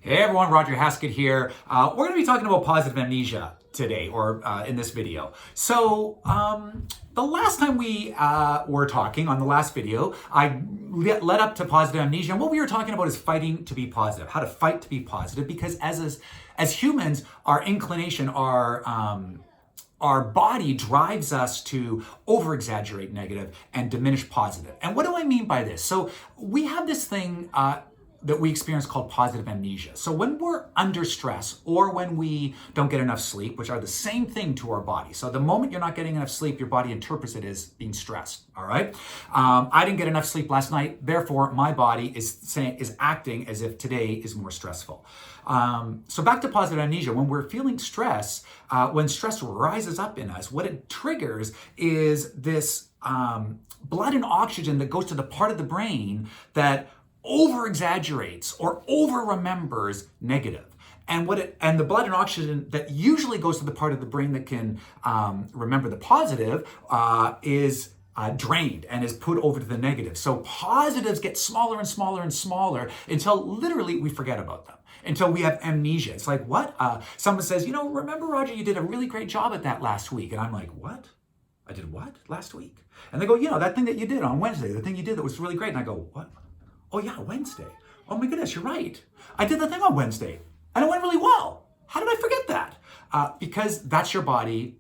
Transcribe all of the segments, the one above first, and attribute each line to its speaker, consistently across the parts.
Speaker 1: Hey everyone, Roger Haskett here. We're going to be talking about positive amnesia today, or in this video. So, the last time we were talking, on the last video, I led up to positive amnesia, and what we were talking about is fighting to be positive, how to fight to be positive, because as humans, our inclination, our body drives us to over-exaggerate negative and diminish positive. And what do I mean by this? So we have this thing that we experience called positive amnesia. So when we're under stress or when we don't get enough sleep, which are the same thing to our body. So the moment you're not getting enough sleep, your body interprets it as being stressed, all right? I didn't get enough sleep last night, therefore my body is acting as if today is more stressful. So back to positive amnesia, when we're feeling stress, when stress rises up in us, what it triggers is this blood and oxygen that goes to the part of the brain that over-exaggerates or over-remembers negative. And the blood and oxygen that usually goes to the part of the brain that can remember the positive is drained and is put over to the negative. So positives get smaller and smaller and smaller until literally we forget about them, until we have amnesia. It's like, what? Someone says, remember, Roger, you did a really great job at that last week. And I'm like, what? I did what last week? And they go, that thing that you did on Wednesday, the thing you did that was really great. And I go, what? Oh yeah, Wednesday. Oh my goodness, you're right. I did the thing on Wednesday and it went really well. How did I forget that? Because that's your body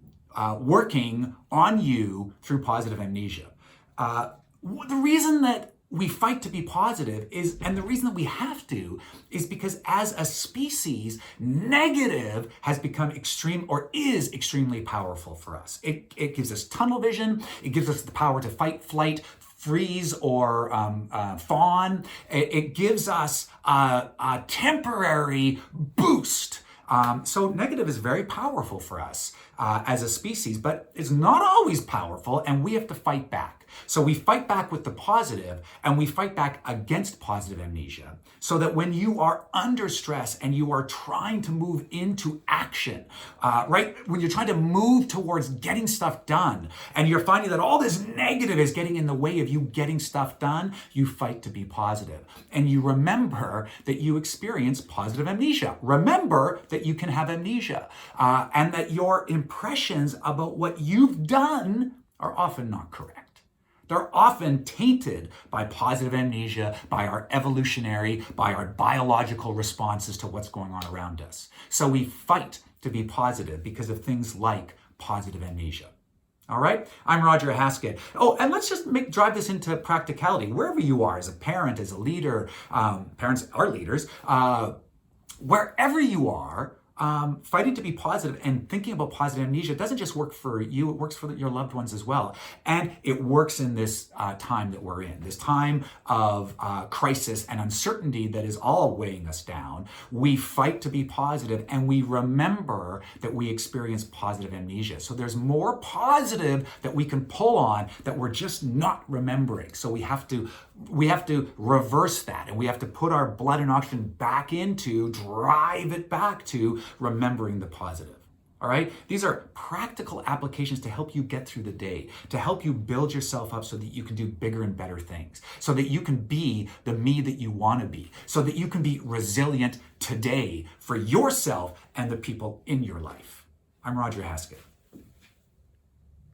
Speaker 1: working on you through positive amnesia. The reason that we fight to be positive and the reason that we have to, is because as a species, negative has become is extremely powerful for us. It gives us tunnel vision. It gives us the power to fight, flight, freeze, or fawn. It gives us a temporary boost. So negative is very powerful for us as a species, but it's not always powerful, and we have to fight back. So we fight back with the positive, and we fight back against positive amnesia, so that when you are under stress and you are trying to move into action, right? When you're trying to move towards getting stuff done, and you're finding that all this negative is getting in the way of you getting stuff done, you fight to be positive. And you remember that you experience positive amnesia. Remember that you can have amnesia, and that your impressions about what you've done are often not correct. They're often tainted by positive amnesia, by our by our biological responses to what's going on around us. So we fight to be positive because of things like positive amnesia. All right? I'm Roger Haskett. Oh, and let's just drive this into practicality. Wherever you are, as a parent, as a leader, parents are leaders, wherever you are, fighting to be positive and thinking about positive amnesia doesn't just work for you, it works for your loved ones as well. And it works in this time that we're in, this time of crisis and uncertainty that is all weighing us down. We fight to be positive, and we remember that we experience positive amnesia. So there's more positive that we can pull on that we're just not remembering. So we have to reverse that, and we have to put our blood and oxygen back into, drive it back to remembering the positive. All right? These are practical applications to help you get through the day, to help you build yourself up so that you can do bigger and better things, so that you can be the me that you want to be, so that you can be resilient today for yourself and the people in your life. I'm Roger Haskett.